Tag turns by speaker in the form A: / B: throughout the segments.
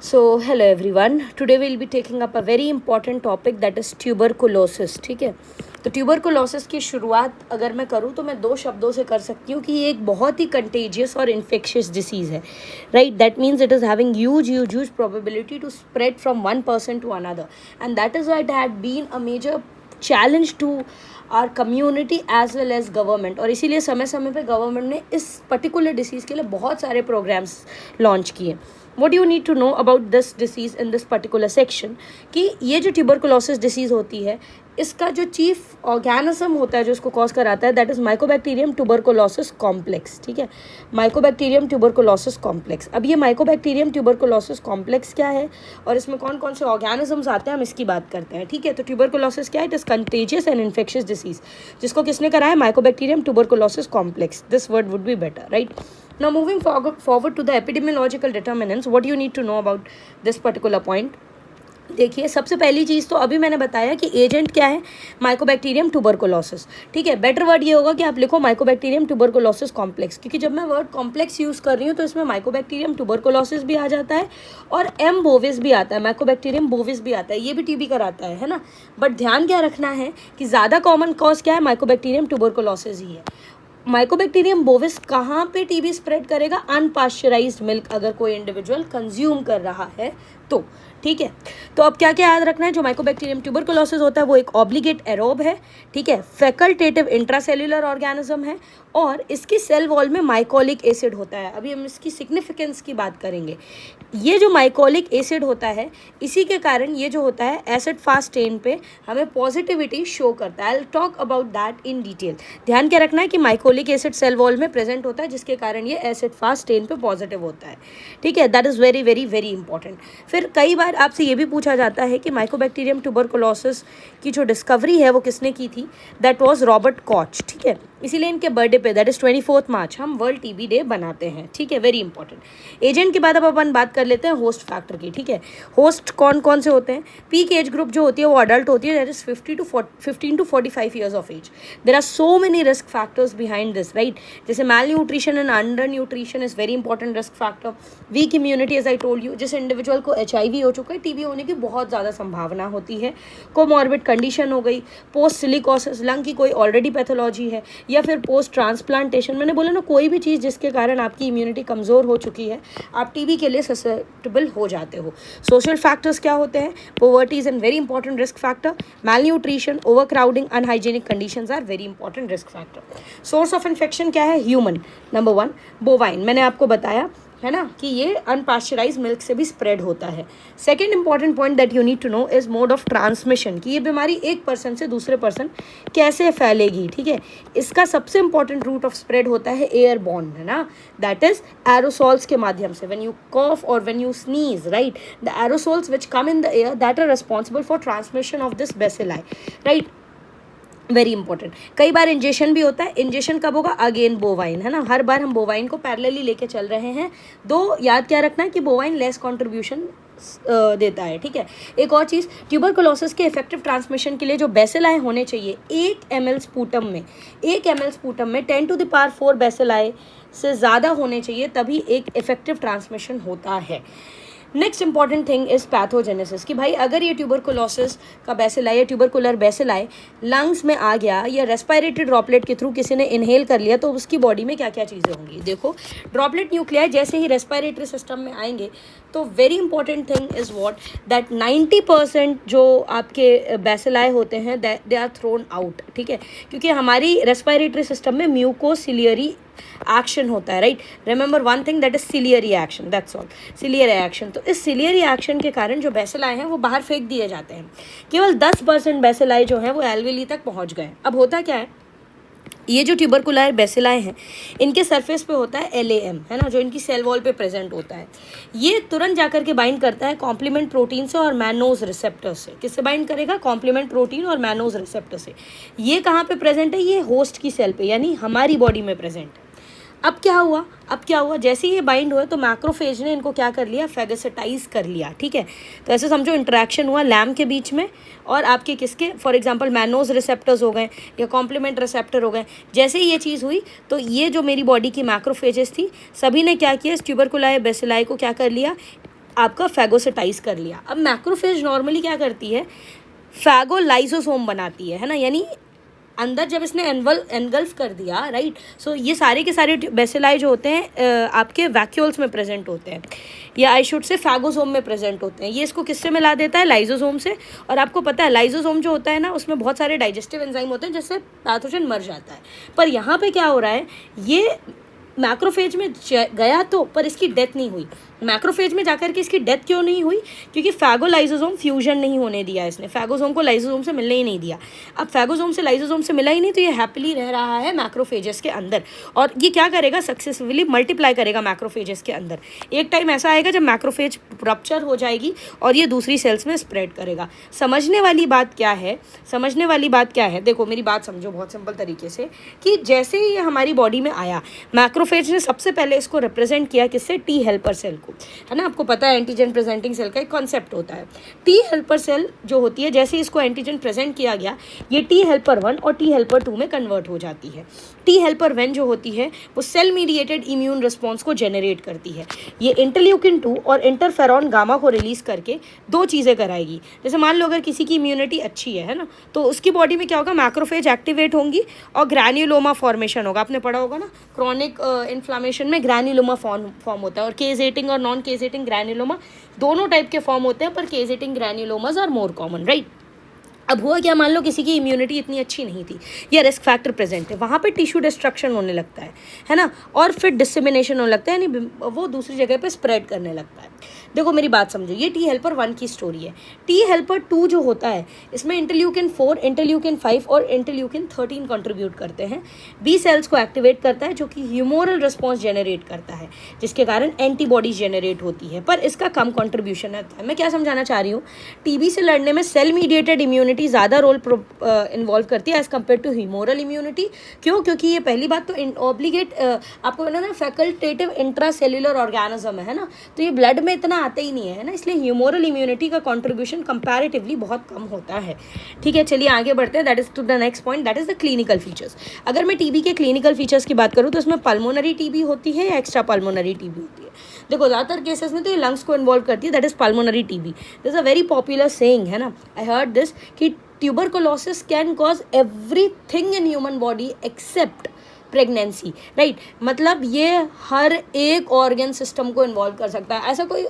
A: So, hello everyone. Today we'll be taking up a very important topic that is tuberculosis. ठीक है, तो tuberculosis की शुरुआत अगर मैं करूँ तो मैं दो शब्दों से कर सकती हूँ कि ये एक बहुत ही कंटेजियस और इन्फेक्शियस डिसीज़ है, right. That means it is having huge probability to spread from one person to another, and that is why it had been a major challenge to our community as well as government. और इसीलिए समय समय पे government ने इस particular disease के लिए बहुत सारे प्रोग्राम्स लॉन्च किए. what you need to know about this disease in this particular section कि ये जो ट्यूबरकुलोसिस डिसीज़ होती है इसका जो चीफ ऑर्गेनिज्म होता है जो इसको कॉज कराता है that is Mycobacterium tuberculosis complex. ठीक है, माइकोबैक्टीरियम ट्यूबरकुलोसिस कॉम्प्लेक्स. अब ये माइकोबैक्टीरियम ट्यूबरकुलोसिस कॉम्प्लेक्स क्या है और इसमें कौन कौन से ऑर्गेनिजम्स आते हैं हम इसकी बात करते हैं. ठीक है, तो ट्यूबरकुलोसिस क्या है? It is contagious and infectious disease जिसको किसने कराया? Mycobacterium tuberculosis complex. This word would be better, right. Now moving forward to the epidemiological determinants, what you need to know about this particular point. देखिए, सबसे पहली चीज़ तो अभी मैंने बताया कि एजेंट क्या है? Mycobacterium tuberculosis. ठीक है, बेटर वर्ड ये होगा कि आप लिखो माइकोबैक्टीरियम ट्यूबरकुलोसिस कॉम्प्लेक्स, क्योंकि जब मैं वर्ड कॉम्प्लेक्स यूज़ कर रही हूँ तो इसमें माइकोबैक्टीरियम ट्यूबरकुलोसिस भी आ जाता है और एम बोविस भी आता है, माइकोबैक्टीरियम बोविस भी आता है, ये भी टीबी कराता है ना. बट ध्यान क्या रखना है कि ज़्यादा कॉमन कॉज क्या है? माइकोबैक्टीरियम ट्यूबरकुलोसिस ही है. माइकोबैक्टीरियम बोविस कहाँ पे टीबी स्प्रेड करेगा? अनपास्चराइज्ड मिल्क अगर कोई इंडिविजुअल कंज्यूम कर रहा है तो. ठीक है, तो अब क्या क्या याद रखना है? जो माइकोबैक्टीरियम ट्यूबरकुलोसिस होता है वो एक ऑब्लिगेट एरोब है. ठीक है, फैकल्टेटिव इंट्रासेल्युलर ऑर्गेनिज्म है और इसकी सेल वॉल में माइकोलिक एसिड होता है. अभी हम इसकी सिग्निफिकेंस की बात करेंगे. ये जो माइकोलिक एसिड होता है इसी के कारण ये जो होता है एसिड फास्ट चेन पे हमें पॉजिटिविटी शो करता है. I will talk about that in detail. ध्यान क्या रखना है कि माइकोलिक एसिड सेल वॉल में प्रेजेंट होता है जिसके कारण ये एसिड फास्ट चेन पे पॉजिटिव होता है. ठीक है, that is very very very important. फिर कई बार आपसे ये भी पूछा जाता है कि माइकोबैक्टीरियम ट्यूबरकुलोसिस की जो डिस्कवरी है वो किसने की थी? That was Robert Koch. ठीक है, इसीलिए इनके बर्थडे पे दैट इज़ 24 मार्च हम वर्ल्ड टीबी डे बनाते हैं. ठीक है, वेरी इंपॉर्टेंट. एजेंट के बाद अब अपन बात कर लेते हैं होस्ट फैक्टर की. ठीक है, होस्ट कौन कौन से होते हैं? पीक एज ग्रुप जो होती है वो अडल्ट होती है, that is 15 to 45 years of age. There are so many risk factors behind this, right. जैसे mal nutrition and under nutrition is very important risk factor. Weak immunity, as I told you, जिस individual को HIV हो चुका है TB होने की बहुत ज़्यादा संभावना होती है. कोमॉर्बिड कंडीशन हो गई, पोस्ट सिलिकोसिस, लंग की कोई ऑलरेडी पैथोलॉजी है, या फिर पोस्ट ट्रांसप्लांटेशन. मैंने बोला ना, कोई भी चीज़ जिसके कारण आपकी इम्यूनिटी कमज़ोर हो चुकी है आप टीबी के लिए ससेप्टेबल हो जाते हो. सोशल फैक्टर्स क्या होते हैं? Poverty is an very important risk factor. Malnutrition, overcrowding, unhygienic conditions are very important risk factor. Source of infection क्या है? ह्यूमन. नंबर 1 बोवाइन, मैंने आपको बताया है ना कि ये अनपास्चराइज मिल्क से भी स्प्रेड होता है. Second important point that you need to know is mode of transmission, कि ये बीमारी एक पर्सन से दूसरे पर्सन कैसे फैलेगी. ठीक है, इसका सबसे इंपॉर्टेंट रूट ऑफ स्प्रेड होता है एयरबॉर्न, है ना. दैट इज एरोसॉल्स के माध्यम से. व्हेन यू कॉफ और when you sneeze, right, the aerosols which come in the air that are responsible for transmission of this bacilli, right. Very important. कई बार इंजेक्शन भी होता है. इंजेक्शन कब होगा? अगेन बोवाइन, है ना. हर बार हम बोवाइन को पैरेलली लेके चल रहे हैं. दो याद क्या रखना है कि बोवाइन लेस कंट्रीब्यूशन देता है. ठीक है, एक और चीज़, ट्यूबरकुलोसिस के इफेक्टिव ट्रांसमिशन के लिए जो बेसिलाई होने चाहिए 1 ml स्पूटम में, 1 ml स्पूटम में 10 to the power 4 बेसिलाई से ज़्यादा होने चाहिए, तभी एक इफेक्टिव ट्रांसमिशन होता है. Next important thing is pathogenesis, कि भाई अगर ये ट्यूबरकुलोसिस का बेसिलाई या ट्यूबरकुलर बेसिलाई लंग्स में आ गया या रेस्पिरेटरी ड्रॉपलेट के थ्रू किसी ने इनहेल कर लिया तो उसकी बॉडी में क्या क्या चीज़ें होंगी. देखो, ड्रॉपलेट न्यूक्लियाई जैसे ही रेस्पिरेटरी सिस्टम में आएंगे तो very important thing is what that 90% जो आपके बेसिलाई होते हैं दे आर थ्रोन आउट. ठीक है, क्योंकि हमारी रेस्पिरेटरी सिस्टम में म्यूकोसिलियरी एक्शन होता है, right. Remember one thing, that is ciliary action, that's all, ciliary action. तो इस सिलियरी एक्शन के कारण जो बेसिलाई हैं वो बाहर फेंक दिए जाते हैं. केवल 10% बेसिलाई जो हैं वो एल्वेली तक पहुंच गए. अब होता क्या है, ये जो ट्यूबरकुलर बेसिलाई हैं इनके सरफेस पे होता है LAM, है ना, जो इनकी सेल वॉल पे प्रेजेंट होता है. ये तुरंत जाकर के बाइंड करता है कॉम्प्लीमेंट प्रोटीन से और मैनोज रिसेप्टर से. किससे बाइंड करेगा? कॉम्प्लीमेंट प्रोटीन और मैनोज रिसेप्टर से. ये कहाँ पे प्रेजेंट है? ये होस्ट की सेल पे, यानी हमारी बॉडी में प्रेजेंट है. अब क्या हुआ, जैसे ही ये बाइंड हुआ तो मैक्रोफेज ने इनको क्या कर लिया? फेगोसाइटाइज कर लिया. ठीक है, तो ऐसे समझो इंटरेक्शन हुआ लैम के बीच में और आपके किसके, फॉर एग्जांपल मैनोज रिसेप्टर्स हो गए या कॉम्प्लीमेंट रिसेप्टर हो गए. जैसे ही ये चीज़ हुई तो ये जो मेरी बॉडी की मैक्रोफेजेस थी सभी ने क्या किया? इस ट्यूबरकुलाई बेसिलाई को क्या कर लिया? आपका फैगोसिटाइज कर लिया। अब मैक्रोफेज नॉर्मली क्या करती है, फैगोलाइसोसोम बनाती है ना, यानी अंदर जब इसने एनगल्फ कर दिया, राइट। सो ये सारे के सारे बेसिलाई जो होते हैं आपके वैक्यूल्स में प्रेजेंट होते हैं, या आई शुड से फैगोसोम में प्रेजेंट होते हैं। ये इसको किससे मिला देता है, लाइजोसोम से। और आपको पता है लाइजोसोम जो होता है ना, उसमें बहुत सारे डाइजेस्टिव एंजाइम होते हैं जिससे पैथोजन मर जाता है। पर यहाँ पे क्या हो रहा है, ये मैक्रोफेज में गया तो, पर इसकी डेथ नहीं हुई। मैक्रोफेज में जाकर के इसकी डेथ क्यों नहीं हुई, क्योंकि फैगोलाइसोसोम फ्यूजन नहीं होने दिया इसने, फैगोसोम को लाइसोसोम से मिलने ही नहीं दिया। अब फैगोसोम से लाइसोसोम से मिला ही नहीं, तो ये हैप्पीली रह रहा है मैक्रोफेजेस के अंदर, और ये क्या करेगा, सक्सेसफुली मल्टीप्लाई करेगा मैक्रोफेजेस के अंदर। एक टाइम ऐसा आएगा जब मैक्रोफेज रप्चर हो जाएगी और ये दूसरी सेल्स में स्प्रेड करेगा। समझने वाली बात क्या है, समझने वाली बात क्या है, देखो मेरी बात समझो बहुत सिंपल तरीके से, कि जैसे ही ये हमारी बॉडी में आया, मैक्रोफेज ने सबसे पहले इसको रिप्रेजेंट किया किससे, टी हेल्पर सेल को, है ना। आपको पता है एंटीजन प्रेजेंटिंग सेल का एक कॉन्सेप्ट होता है। टी हेल्पर सेल जो होती है, जैसे इसको एंटीजन प्रेजेंट किया गया, ये टी हेल्पर 1 और टी हेल्पर 2 में कन्वर्ट हो जाती है। टी हेल्पर 1 जो होती है वो सेल मीडिएटेड इम्यून रिस्पॉन्स को जनरेट करती है। ये इंटरल्यूकिन 2 और इंटरफेरॉन गामा को रिलीज करके दो चीज़ें कराएगी। जैसे मान लो अगर किसी की इम्यूनिटी अच्छी है ना, तो उसकी बॉडी में क्या होगा, मैक्रोफेज एक्टिवेट होंगी और ग्रैन्युलोमा फॉर्मेशन होगा। आपने पढ़ा होगा ना, क्रॉनिक इन्फ्लामेशन में ग्रैन्युलोमा फॉर्म होता है, और केजेटिंग और नॉन केजेटिंग ग्रैन्युलोमा दोनों टाइप के फॉर्म होते हैं, पर केजेटिंग ग्रैन्युलोमास आर मोर कॉमन, राइट। अब हुआ क्या, मान लो किसी की इम्यूनिटी इतनी अच्छी नहीं थी, या रिस्क फैक्टर प्रेजेंट है, वहाँ पे टिश्यू डिस्ट्रक्शन होने लगता है ना, और फिर डिसमिनेशन होने लगता है, यानी वो दूसरी जगह पे स्प्रेड करने लगता है। देखो मेरी बात समझो, ये टी हेल्पर 1 की स्टोरी है। टी हेल्पर 2 जो होता है, इसमें इंटरल्यूकिन 4, इंटरल्यूकिन 5 और इंटरल्यूकिन 13 कंट्रीब्यूट करते हैं। बी सेल्स को एक्टिवेट करता है, जो कि ह्यूमोरल रिस्पॉन्स जनरेट करता है, जिसके कारण एंटीबॉडीज जनरेट होती है, पर इसका कम कॉन्ट्रीब्यूशन रहता है। मैं क्या समझाना चाह रही हूँ, टीबी से लड़ने में सेल मीडिएटेड इम्यूनिटी ज़्यादा रोल इन्वॉल्व करती है as compare to humoral immunity. क्यों, क्योंकि ये पहली बात तो ऑब्लिगेट आपको ना फैकल्टेटिव इंट्रा सेल्यूलर ऑर्गेनिज्म है ना, तो ये ब्लड में इतना आता ही नहीं है ना, इसलिए ह्यूमोरल इम्यूनिटी का कंट्रीब्यूशन कंपैरेटिवली बहुत कम होता है। ठीक है, चलिए आगे बढ़ते हैं। That is to the next point, that is the clinical features. अगर मैं टीबी के क्लिनिकल फीचर्स की बात करूँ तो इसमें पल्मोनरी टीबी होती है या एक्स्ट्रा पल्मोनरी टीबी होती है। देखो ज़्यादातर केसेस में तो ये लंग्स को इन्वॉल्व करती है, that is pulmonary TB. This a very popular saying है ना, आई हर्ड दिस, कि tuberculosis can cause everything in human body except pregnancy, right. मतलब ये हर एक ऑर्गन सिस्टम को इन्वॉल्व कर सकता है। ऐसा कोई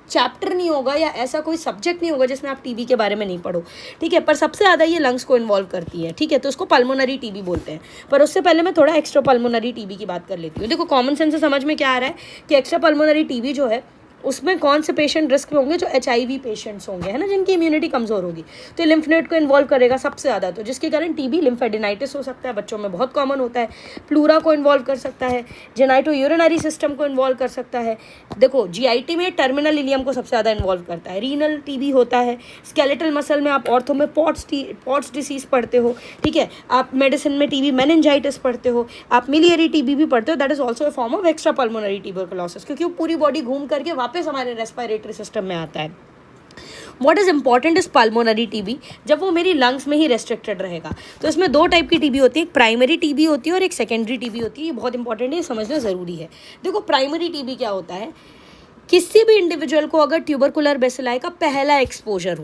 A: चैप्टर नहीं होगा या ऐसा कोई सब्जेक्ट नहीं होगा जिसमें आप टीबी के बारे में नहीं पढ़ो, ठीक है। पर सबसे ज़्यादा ये लंग्स को इन्वॉल्व करती है, ठीक है, तो उसको पल्मोनरी टीबी बोलते हैं। पर उससे पहले मैं थोड़ा एक्स्ट्रा पल्मोनरी टीबी की बात कर लेती हूँ। देखो कॉमन सेंस से समझ में क्या आ रहा है कि एक्स्ट्रा पल्मोनरी टीबी जो है उसमें कौन से पेशेंट रिस्क में होंगे, जो HIV पेशेंट्स होंगे, है ना, जिनकी इम्यूनिटी कमज़ोर होगी, तो ये लिम्फ नोड को इन्वॉल्व करेगा सबसे ज़्यादा, तो जिसके कारण टीबी लिम्फेडिनाइटिस हो सकता है, बच्चों में बहुत कॉमन होता है। प्लूरा को इन्वॉल्व कर सकता है, जेनाइटो यूरिनरी सिस्टम को इन्वॉल्व कर सकता है। देखो GIT में टर्मिनल इलियम को सबसे ज़्यादा इन्वॉल्व करता है। रीनल टीबी होता है, स्केलेटल मसल में आप ऑर्थो में पॉट्स डिसीज़ पढ़ते हो, ठीक है, आप मेडिसिन में टीबी मेनिंजाइटिस पढ़ते हो, आप मिलियरी टीबी भी पढ़ते हो, that is also a form of extra pulmonary tuberculosis, क्योंकि वो पूरी बॉडी घूम करके वापस हमारे रेस्पिरेटरी सिस्टम में आता है। What is important is pulmonary TB, जब वो मेरी लंग्स में ही रेस्ट्रिक्टेड रहेगा। तो इसमें दो टाइप की टीबी होती है, एक प्राइमरी टीबी होती है और एक सेकेंडरी टीबी होती है। ये बहुत इंपॉर्टेंट है, ये समझना ज़रूरी है। देखो प्राइमरी टीबी क्या होता है, किसी भी इंडिविजुअल को अगर ट्यूबरकुलर बेसिलाई का पहला एक्सपोजर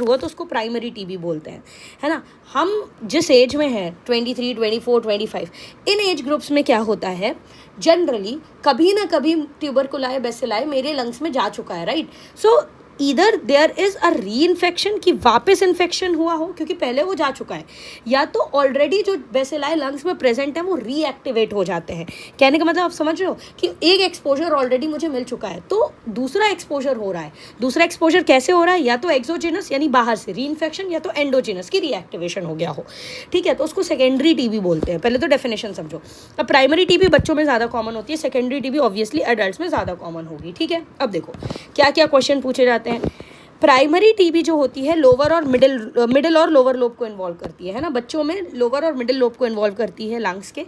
A: हुआ तो उसको प्राइमरी टीबी बोलते हैं, है ना। हम जिस एज में हैं 23, 24, 25, इन एज ग्रुप्स में क्या होता है, जनरली कभी ना कभी ट्यूबरकुलर बेसिलाई मेरे लंग्स में जा चुका है, right. So either there is a reinfection, कि वापस इन्फेक्शन हुआ हो क्योंकि पहले वो जा चुका है, या तो ऑलरेडी जो बेसिलाई लंग्स में प्रेजेंट है वो रीएक्टिवेट हो जाते हैं। कहने का मतलब आप समझ रहे हो कि एक एक्सपोजर ऑलरेडी मुझे मिल चुका है, तो दूसरा एक्सपोजर हो रहा है। दूसरा एक्सपोजर कैसे हो रहा है, या तो एक्सोजिनस यानी बाहर से री इन्फेक्शन, या तो एंडोजिनस की रीएक्टिवेशन हो गया हो, ठीक है, तो उसको सेकेंडरी टीबी बोलते हैं। पहले तो डेफिनेशन समझो। अब प्राइमरी टीबी बच्चों में ज़्यादा कॉमन होती है, सेकेंडरी टीबी ऑब्वियसली एडल्ट्स में ज़्यादा कॉमन होगी, ठीक है। अब देखो क्या क्या क्वेश्चन पूछे जाते हैं। प्राइमरी टीबी जो होती है लोअर और मिडिल और लोअर लोब को इन्वॉल्व करती है ना, बच्चों में लोअर और मिडिल लोब को इन्वॉल्व करती है लंग्स के,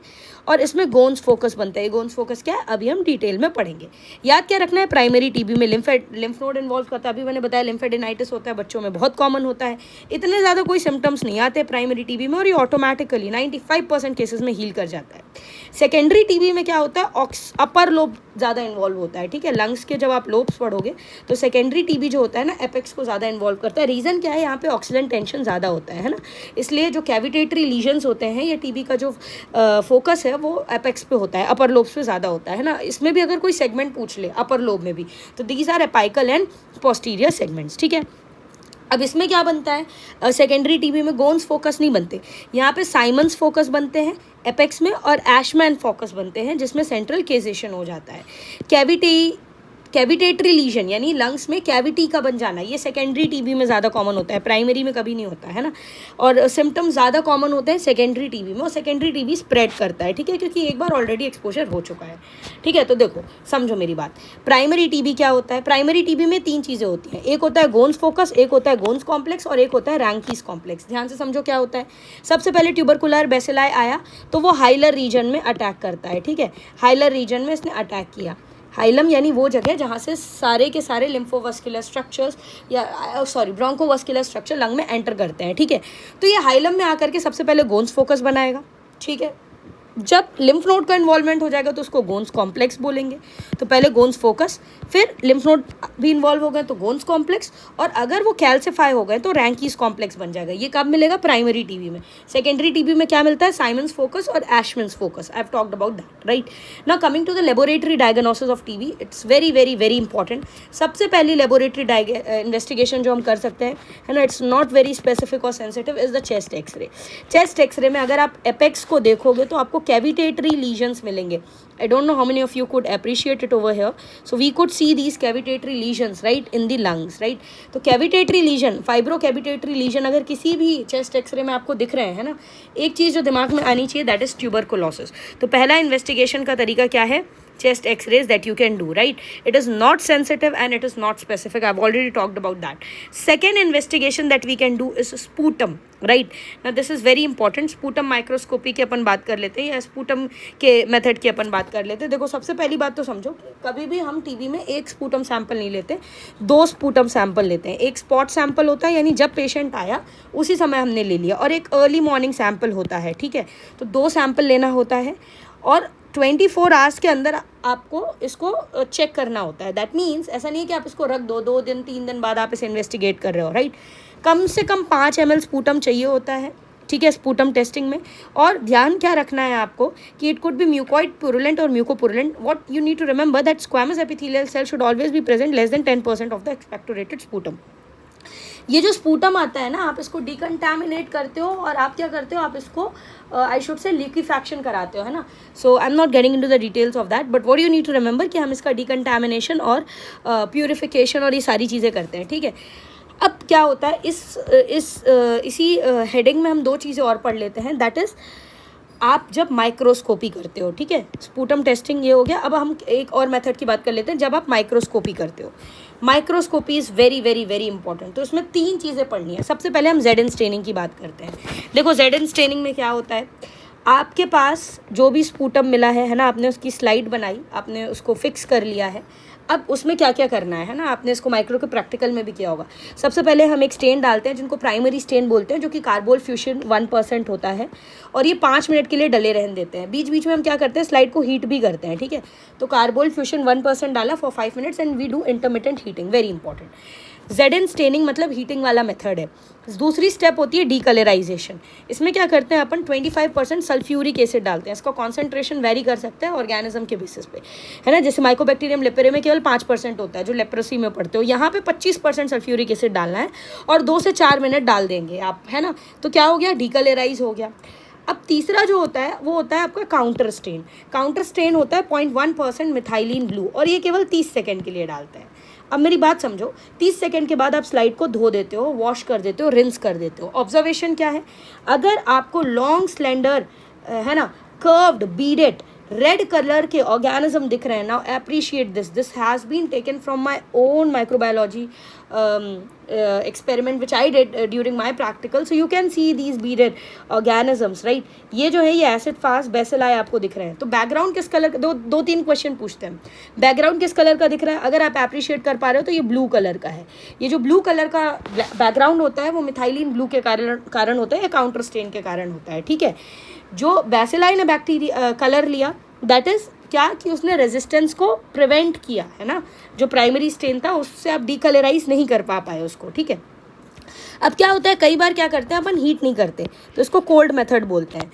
A: और इसमें गोन्स फोकस बनता है। गोन्स फोकस क्या है अभी हम डिटेल में पढ़ेंगे। याद क्या रखना है, प्राइमरी टीबी में लिम्फ नोड इन्वॉल्व करता है, अभी मैंने बताया लिम्फेडेनाइटिस होता है, बच्चों में बहुत कॉमन होता है, इतने ज़्यादा कोई सिम्टम्स नहीं आते प्राइमरी टीबी में, और ये ऑटोमेटिकली 95% केसेस में हील कर जाता है। सेकेंडरी टीबी में क्या होता है, अपर लोब ज़्यादा इन्वॉल्व होता है, ठीक है। लंग्स के जब आप लोब्स पढ़ोगे तो सेकेंडरी टीबी जो होता है ना एपेक्स को ज़्यादा इन्वॉल्व करता है। रीज़न क्या है, यहाँ पे ऑक्सीजन टेंशन ज़्यादा होता है ना, इसलिए जो कैविटेटरी लीजन्स होते हैं ये टीबी का जो फोकस है वो एपेक्स पे होता है, अपर लोब्स पे ज़्यादा होता है ना। इसमें भी अगर कोई सेगमेंट पूछ ले अपर लोब में भी, तो these are apical and posterior segments, ठीक है। अब इसमें क्या बनता है, सेकेंडरी टीबी में गोन्स फोकस नहीं बनते, यहाँ पे साइमन्स फोकस बनते हैं एपेक्स में, और एशमैन फोकस बनते हैं जिसमें सेंट्रल केजेशन हो जाता है। कैविटेटरी लीजन यानी लंग्स में कैविटी का बन जाना, ये सेकेंडरी टीबी में ज़्यादा कॉमन होता है, प्राइमरी में कभी नहीं होता है ना। और सिम्टम्स ज़्यादा कॉमन होते हैं सेकेंडरी टीबी में, और सेकेंडरी टीबी स्प्रेड करता है, ठीक है, क्योंकि एक बार ऑलरेडी एक्सपोजर हो चुका है, ठीक है। तो देखो समझो मेरी बात, प्राइमरी टीबी क्या होता है, प्राइमरी टीबी में 3 चीज़ें होती हैं, एक होता है गोन्स फोकस, एक होता है गोन्स कॉम्प्लेक्स, और एक होता है रैंकीज कॉम्प्लेक्स। ध्यान से समझो क्या होता है। सबसे पहले ट्यूबरकुलर बेसिलाई आया तो वो हाइलर रीजन में अटैक करता है, ठीक है, हाइलर रीजन में इसने अटैक किया। हाइलम यानी वो जगह जहाँ से सारे के सारे लिम्फोवास्कुलर स्ट्रक्चर्स या ब्रोंकोवास्कुलर स्ट्रक्चर लंग में एंटर करते हैं, ठीक है। तो ये हाइलम में आकर के सबसे पहले गोन्स फोकस बनाएगा, ठीक है। जब लिम्फ नोड का इन्वॉल्वमेंट हो जाएगा तो उसको गोन्स कॉम्प्लेक्स बोलेंगे। तो पहले गोन्स फोकस, फिर लिम्फ नोड भी इन्वॉल्व हो गए तो गोन्स कॉम्प्लेक्स, और अगर वो कैल्सिफाई हो गए तो रैंकीज कॉम्प्लेक्स बन जाएगा। ये कब मिलेगा, प्राइमरी टीबी में। सेकेंडरी टीबी में क्या मिलता है, साइमन्स फोकस और Assmann's focus. I have talked about that, right. Now coming to the laboratory diagnosis of TB, it's very very very important. सबसे पहली लेबोरेटरी इन्वेस्टिगेशन जो हम कर सकते हैं है ना, इट्स नॉट वेरी स्पेसिफिक और sensitive, is the chest x-ray. Chest x-ray में अगर आप एपेक्स को देखोगे तो आपको कैविटेटरी लीजन्स मिलेंगे। I don't know how many of you could appreciate it over here. So we could see these cavitatory lesions right in the lungs, right? तो cavitatory lesion, fibrocavitatory lesion अगर किसी भी chest x-ray में आपको दिख रहे हैं ना, एक चीज़ जो दिमाग में आनी चाहिए that is tuberculosis। तो पहला इन्वेस्टिगेशन का तरीका क्या है, chest x-rays that you can do, right? It is not sensitive and it is not specific. I've already talked about that. Second investigation that we can do is sputum, right? Now this is very important. Sputum microscopy की अपन बात कर लेते हैं, या sputum के method की अपन बात कर लेते हैं। देखो सबसे पहली बात तो समझो कि कभी भी हम टीबी में एक स्पूटम सैंपल नहीं लेते, 2 स्पूटम सैंपल लेते हैं। एक स्पॉट सैंपल होता है यानी जब पेशेंट आया उसी समय हमने ले लिया, और एक अर्ली मॉर्निंग सैंपल होता है, ठीक है। तो 2 सैंपल लेना होता है, और 24 आवर्स के अंदर आपको इसको चेक करना होता है। दैट मीन्स ऐसा नहीं है कि आप इसको रख दो, 2 दिन 3 दिन बाद आप इसे इन्वेस्टिगेट कर रहे हो, राइट। कम से कम 5 ml स्पूटम चाहिए होता है, ठीक है, स्पूटम टेस्टिंग में। और ध्यान क्या रखना है आपको कि it could be mucoid purulent और mucopurulent. What you need to remember that squamous epithelial cell should always be present less than 10% of the expectorated sputum. ये जो स्पूटम आता है ना, आप इसको डिकंटामिनेट करते हो, और आप क्या करते हो, आप इसको आई शुड से लिक्विफैक्शन कराते हो, है ना। So I am not getting into the details of that, but what you need to remember कि हम इसका डिकंटामिनेशन और प्यूरिफिकेशन और ये सारी चीज़ें करते हैं, ठीक है। अब क्या होता है, इसी हेडिंग में हम 2 चीज़ें और पढ़ लेते हैं। दैट इज़ आप जब माइक्रोस्कोपी करते हो, ठीक है, स्पूटम टेस्टिंग ये हो गया। अब हम एक और मेथड की बात कर लेते हैं, जब आप माइक्रोस्कोपी करते हो। Microscopy is very very very important. तो इसमें 3 चीज़ें पढ़नी है। सबसे पहले हम जेड स्टेनिंग की बात करते हैं। देखो जेड स्टेनिंग में क्या होता है, आपके पास जो भी स्पूटम मिला है ना, आपने उसकी स्लाइड बनाई, आपने उसको फिक्स कर लिया है। अब उसमें क्या क्या करना है ना, आपने इसको माइक्रो के प्रैक्टिकल में भी किया होगा। सबसे पहले हम एक स्टेन डालते हैं जिनको प्राइमरी स्टेन बोलते हैं, जो कि कार्बोल फ्यूशन 1% होता है, और ये 5 मिनट के लिए डले रहने देते हैं। बीच बीच में हम क्या करते हैं, स्लाइड को हीट भी करते हैं, ठीक है। तो कार्बोल फ्यूशन 1% डाला for 5 minutes and we do intermittent heating, very important. Z staining मतलब हीटिंग वाला मेथड है। दूसरी स्टेप होती है डीकलराइजेशन। इसमें क्या करते हैं अपन, 25% सल्फ्यूरिक एसिड डालते हैं। इसका कॉन्सेंट्रेशन वेरी कर सकते हैं ऑर्गेनिज्म के बेसिस पे, है ना। जैसे माइकोबैक्टीरियम लेपेरे में केवल 5% होता है, जो लेप्रोसी में पढ़ते हो। यहाँ पे 25% सल्फ्यूरिक एसिड डालना है, और 2 से 4 मिनट डाल देंगे आप, है ना। तो क्या हो गया, डीकलराइज हो गया। अब तीसरा जो होता है वो होता है आपका काउंटर स्टेन। काउंटर स्टेन होता है 0.1% मिथाइलिन ब्लू, और ये केवल 30 सेकेंड के लिए डालते हैं। अब मेरी बात समझो, 30 सेकेंड के बाद आप स्लाइड को धो देते हो, वॉश कर देते हो, रिंस कर देते हो। ऑब्जर्वेशन क्या है, अगर आपको लॉन्ग स्लेंडर, है ना, कर्व्ड बीडेड रेड कलर के ऑर्गेनिज्म दिख रहे हैं. Now appreciate this has been taken from my own microbiology experiment which I did during my practical. So you can see these beaded organisms, right? ये जो है ये acid fast bacilli आपको दिख रहे हैं. तो बैकग्राउंड किस कलर का, दो तीन क्वेश्चन पूछते हैं. बैकग्राउंड किस कलर का दिख रहा है? अगर आप अप्रिशिएट कर पा रहे हो तो ये ब्लू कलर का है. ये जो ब्लू कलर का बैकग्राउंड होता है वो मिथाइलिन ब्लू के कारण होता है या काउंटर स्टेन के कारण होता है. ठीक है, जो बैसिलाई ने बैक्टीरिया कलर लिया, दैट इज क्या कि उसने रेजिस्टेंस को प्रिवेंट किया है ना. जो प्राइमरी स्टेन था उससे आप डीकलराइज नहीं कर पाए उसको. ठीक है, अब क्या होता है, कई बार क्या करते हैं अपन, हीट नहीं करते तो इसको कोल्ड मेथड बोलते हैं.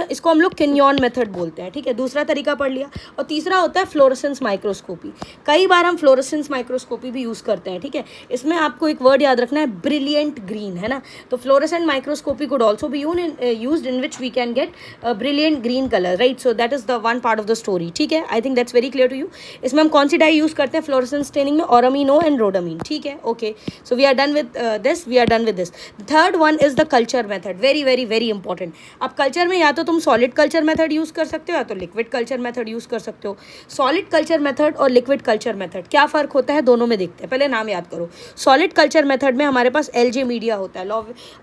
A: इसको हम लोग किन्योन मेथड बोलते हैं. ठीक है, दूसरा तरीका पढ़ लिया. और तीसरा होता है फ्लोरेसेंस माइक्रोस्कोपी. कई बार हम फ्लोरेसेंस माइक्रोस्कोपी भी यूज़ करते हैं. ठीक है, इसमें आपको एक वर्ड याद रखना है, ब्रिलियंट ग्रीन, है ना. तो fluorescent microscopy could also be used in which we can get brilliant green colour, right. So that is the one part of the story. ठीक है, I think that's very clear to you. इसमें हम कौन सी dye use करते हैं fluorescence staining में? Auramine O and rhodamine. ठीक है, okay. So we are done with this, we are done with this. Third one is the culture method. Very very very important. अब culture में या तो तुम सॉलिड कल्चर मेथड यूज़ कर सकते हो या तो लिक्विड कल्चर मेथड यूज़ कर सकते हो. सॉलिड कल्चर मेथड और लिक्विड कल्चर मेथड क्या फ़र्क होता है दोनों में देखते हैं. पहले नाम याद करो. सॉलिड कल्चर मेथड में हमारे पास एलजे मीडिया होता है,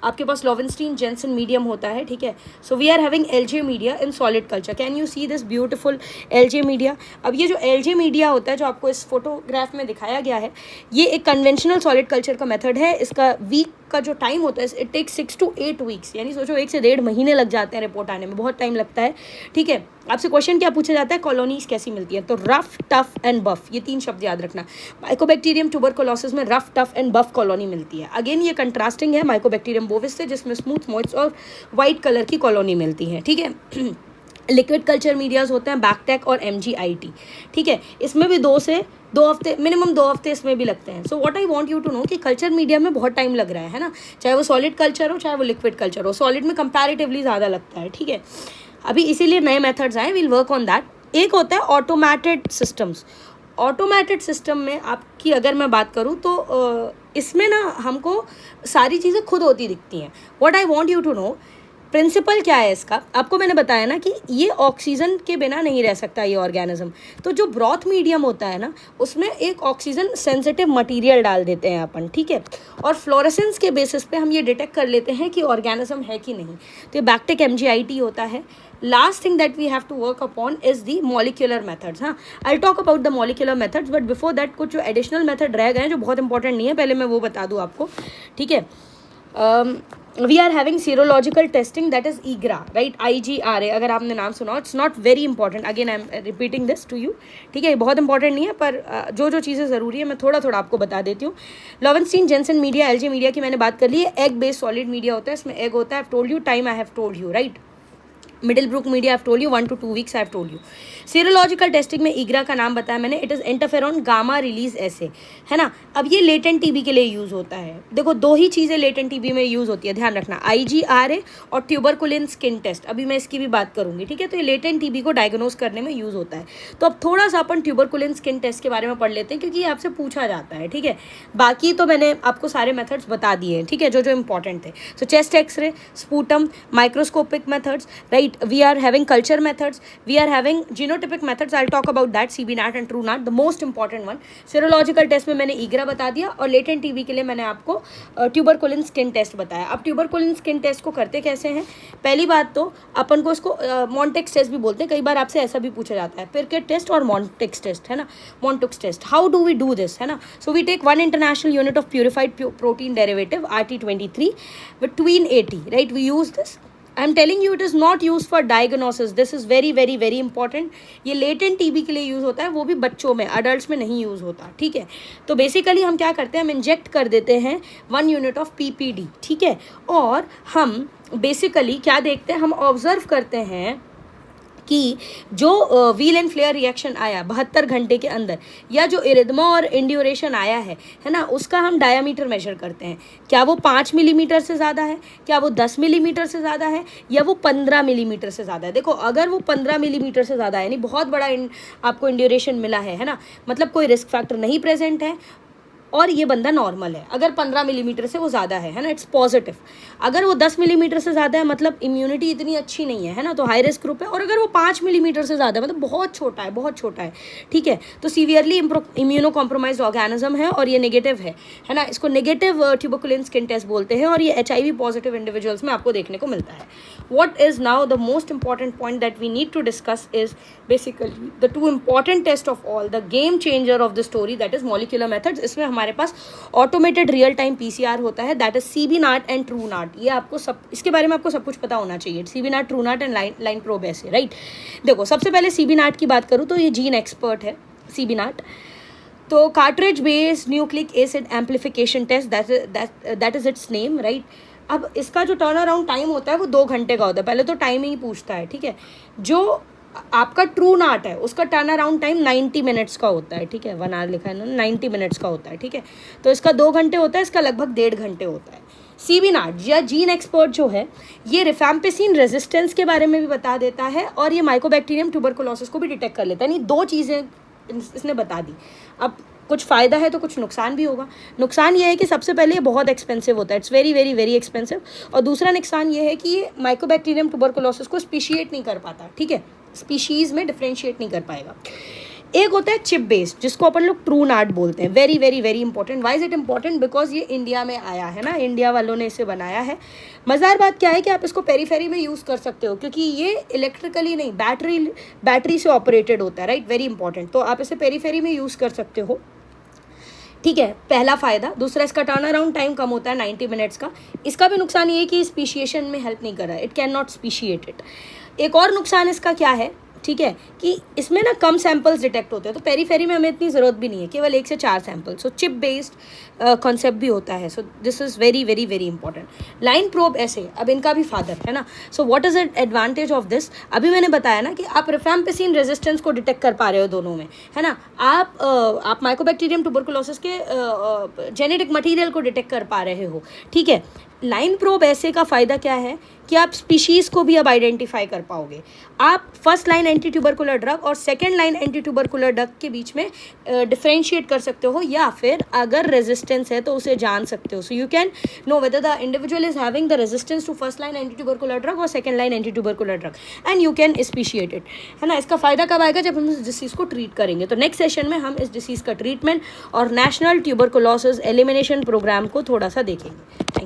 A: आपके पास लोवेंस्टीन जेंसन मीडियम होता है. ठीक है, so we are having LJ media in solid culture. Can you see this beautiful LJ media? अब ये जो एलजे मीडिया होता है जो आपको इस फोटोग्राफ में दिखाया गया है, ये एक कन्वेंशनल सॉलिड कल्चर का मेथड है. इसका वीक का जो टाइम होता है, इट टेक्स 6 to 8 weeks, यानी सोचो 1 से 1.5 महीने लग जाते हैं रिपोर्ट आने में, बहुत टाइम लगता है. ठीक है, आपसे क्वेश्चन क्या पूछा जाता है, कॉलोनीज कैसी मिलती है? तो रफ, टफ एंड बफ, ये 3 शब्द याद रखना. माइकोबैक्टीरियम ट्यूबरकुलोसिस में rough, tough and buff colony मिलती है. अगेन ये कंट्रास्टिंग है माइकोबैक्टीरियम बोविस से, जिसमें स्मूथ, मॉइस्ट और वाइट कलर की कॉलोनी मिलती है. ठीक है, लिक्विड कल्चर मीडियाज होते हैं बैक्टेक और MgIT. ठीक है, इसमें भी 2 से 2 हफ्ते, मिनिमम 2 हफ्ते इसमें भी लगते हैं. So what I want you to know कि कल्चर मीडिया में बहुत टाइम लग रहा है ना. चाहे वो सॉलिड कल्चर हो चाहे वो लिक्विड कल्चर हो, सॉलिड में कंपैरेटिवली ज़्यादा लगता है. ठीक है, अभी इसीलिए नए मेथड्स आए, विल वर्क ऑन दैट. एक होता है ऑटोमेटेड सिस्टम्स. ऑटोमेटेड सिस्टम में आपकी अगर मैं बात करूँ तो इसमें ना हमको सारी चीज़ें खुद होती दिखती हैं. What I want you to know, principle क्या है इसका, आपको मैंने बताया ना कि ये ऑक्सीजन के बिना नहीं रह सकता ये ऑर्गेनिज्म. तो जो ब्रॉथ मीडियम होता है ना, उसमें एक ऑक्सीजन सेंसिटिव मटेरियल डाल देते हैं अपन. ठीक है, और फ्लोरेसेंस के बेसिस पे हम ये डिटेक्ट कर लेते हैं कि ऑर्गेनिज्म है कि नहीं. तो ये बैक्टेक MgIT होता है. Last thing that we have to work upon is the molecular methods. हाँ, I talk about the molecular methods, but before that कुछ जो एडिशनल मेथड रह गए हैं जो बहुत इंपॉर्टेंट नहीं है, पहले मैं वो बता दूँ आपको. ठीक है, we are having serological testing, that is IGRA, right? IGRA अगर आपने नाम सुना हो, it's not very important, again I am repeating this to you. ठीक है, बहुत इंपॉर्टेंट नहीं है, पर जो जो चीज़ें ज़रूरी है मैं थोड़ा थोड़ा आपको बता देती हूँ. लोवेंस्टीन जेंसन मीडिया, एलजे मीडिया की मैंने बात कर ली है. एग बेस्ड सॉलिड मीडिया होता है, इसमें एग होता है. I have told you, time I have told you, right. Middlebrook media I have told you 1 to 2 weeks I have told you. Serological testing में IGRA का नाम बताया मैंने, it is interferon gamma release assay, है ना. अब ये latent TB के लिए यूज़ होता है. देखो 2 ही चीज़ें लेटेंट TB में यूज़ होती है, ध्यान रखना, IGRA और ट्यूबरकुलिन स्किन टेस्ट. अभी मैं इसकी भी बात करूँगी. ठीक है, तो ये लेटेंट TB को डायग्नोज करने में यूज़ होता है. तो अब थोड़ा सा अपन ट्यूबरकुलिन स्किन टेस्ट के बारे में पढ़ लेते हैं, क्योंकि ये आपसे पूछा जाता है. ठीक है, बाकी तो मैंने आपको सारे मेथड्स बता दिए हैं. ठीक है, जो जो इंपॉर्टेंट थे. So chest x-ray, sputum, microscopic methods, right. We are having culture methods, we are having genotypic methods, I'll talk about that, CB-NAT and TrueNAT, the most important one. serological test में मैंने IGRA बता दिया, और latent TB के लिए मैंने आपको tuberculin skin test बताया. अब ट्यूबरकुलिन स्किन टेस्ट को करते कैसे हैं? पहली बात तो अपन को इसको मॉन्टेक्स टेस्ट भी बोलते हैं. कई बार आपसे ऐसा भी पूछा जाता है, पिरकेट टेस्ट और मॉन्टेक्स टेस्ट, है ना. Mantoux test, how do we do this, है ना. So we take 1 international unit of purified protein derivative RT23 with tween 80, right. We use this. I am telling you, it is not use for diagnosis. This is very very very important. ये latent TB के लिए use होता है, वो भी बच्चों में, adults में नहीं यूज़ होता. ठीक है, तो बेसिकली हम क्या करते हैं, हम इंजेक्ट कर देते हैं 1 unit of PPD. ठीक है, और हम बेसिकली क्या देखते हैं, हम ऑब्जर्व करते हैं कि जो व्हील एंड फ्लेयर रिएक्शन आया 72 घंटे के अंदर, या जो इरिथमा और इंड्यूरेशन आया है ना, उसका हम डायामीटर मेजर करते हैं. क्या वो 5 मिलीमीटर से ज़्यादा है, क्या वो 10 मिलीमीटर से ज़्यादा है, या वो 15 मिलीमीटर से ज़्यादा है. देखो अगर वो 15 मिलीमीटर से ज़्यादा है, यानी बहुत बड़ा आपको इंड्यूरेशन मिला है ना, मतलब कोई रिस्क फैक्टर नहीं प्रेजेंट है, और ये बंदा नॉर्मल है। अगर 15 मिलीमीटर से वो ज़्यादा है ना, इट्स पॉजिटिव। अगर वो 10 मिलीमीटर से ज़्यादा है मतलब इम्यूनिटी इतनी अच्छी नहीं है ना, तो हाई रिस्क ग्रुप है। और अगर वो 5 मिलीमीटर से ज़्यादा है मतलब बहुत छोटा है, बहुत छोटा है, ठीक है, तो सीवियरली इम्यूनो कॉम्प्रोमाइज ऑर्गेनिज्म है और ये नेगेटिव है ना। इसको नेगेटिव ट्यूबरकुलिन स्किन टेस्ट बोलते हैं और ये HIV पॉजिटिव इंडिविजुअल्स में आपको देखने को मिलता है। What is now the most important point that we need to discuss is basically the two important test of all, the game changer of the story, that is molecular methods. इसमें हमारे पास automated real time PCR होता है, that is CB-NAT and TrueNAT। ये आपको सब, इसके बारे में आपको सब कुछ पता होना चाहिए। CB-NAT, TrueNAT and line probe ऐसे, राइट। देखो सबसे पहले CB-NAT की बात करूँ तो ये जीन एक्सपर्ट है CB-NAT। तो cartridge based nucleic acid amplification test, that is its name, right. अब इसका जो टर्न अराउंड टाइम होता है वो 2 घंटे का होता है। पहले तो टाइम ही पूछता है, ठीक है। जो आपका TrueNAT है उसका टर्न अराउंड टाइम 90 मिनट्स का होता है, ठीक है। 1 आवर लिखा है इन्होंने, 90 मिनट्स का होता है, ठीक है। तो इसका 2 घंटे होता है, इसका लगभग 1.5 घंटे होता है। CB-NAT या जीन एक्सपर्ट जो है ये रिफैम्पिसिन रेजिस्टेंस के बारे में भी बता देता है और ये माइकोबैक्टीरियम ट्यूबरकुलोसिस को भी डिटेक्ट कर लेता है। नहीं, 2 चीज़ें इसने बता दी। अब कुछ फ़ायदा है तो कुछ नुकसान भी होगा। नुकसान ये है कि सबसे पहले ये बहुत एक्सपेंसिव होता है, it's very very very expensive. और दूसरा नुकसान ये है कि ये माइकोबैक्टीरियम ट्यूबरकुलोसिस को स्पीशिएट नहीं कर पाता, ठीक है, स्पीशीज़ में डिफ्रेंशिएट नहीं कर पाएगा। एक होता है चिप बेस्ड जिसको अपन लोग TrueNAT बोलते हैं। Very very very important. Why is it important? Because ये इंडिया में आया है ना, इंडिया वालों ने इसे बनाया है। मज़ेदार बात क्या है कि आप इसको पेरीफेरी में यूज़ कर सकते हो क्योंकि ये इलेक्ट्रिकली नहीं, बैटरी से ऑपरेटेड होता है, राइट, वेरी इंपॉर्टेंट। तो आप इसे पेरीफेरी में यूज़ कर सकते हो, ठीक है, पहला फ़ायदा। दूसरा, इसका टर्न अराउंड टाइम कम होता है 90 मिनट्स का। इसका भी नुकसान ये है कि स्पीशिएशन में हेल्प नहीं कर रहा है, इट कैन नॉट स्पीशिएट इट। एक और नुकसान इसका क्या है, ठीक है, कि इसमें ना कम सैंपल्स डिटेक्ट होते हैं, तो पेरीफेरी में हमें इतनी ज़रूरत भी नहीं है, केवल 1 से 4 सैंपल। सो चिप बेस्ड कॉन्सेप्ट भी होता है। So this is very very very important. Line probe ऐसे, अब इनका भी फादर है ना। So what is advantage of this? अभी मैंने बताया ना कि आप रिफैम्पिसिन रेजिस्टेंस को डिटेक्ट कर पा रहे हो दोनों में, है ना। आप माइकोबैक्टीरियम ट्यूबरकुलोसिस के जेनेटिक मटीरियल को डिटेक्ट कर पा रहे हो, ठीक है। लाइन प्रोब ऐसे का फ़ायदा क्या है कि आप स्पीशीज़ को भी अब आइडेंटिफाई कर पाओगे। आप first line anti tubercular drug और second line anti tubercular drug के बीच में डिफ्रेंशिएट कर सकते हो, या फिर अगर रेजिस्टेंस है तो उसे जान सकते हो। So you can know whether the individual is having the resistance to first line anti tubercular drug और second line anti tubercular drug, and you can speciate it, है ना। इसका फ़ायदा कब आएगा? जब हम इस डिसीज़ को ट्रीट करेंगे। तो नेक्स्ट सेशन में हम इस डिसीज़ का ट्रीटमेंट और नेशनल ट्यूबरकुलोसिस एलिमिनेशन प्रोग्राम को थोड़ा सा देखेंगे। Thank you.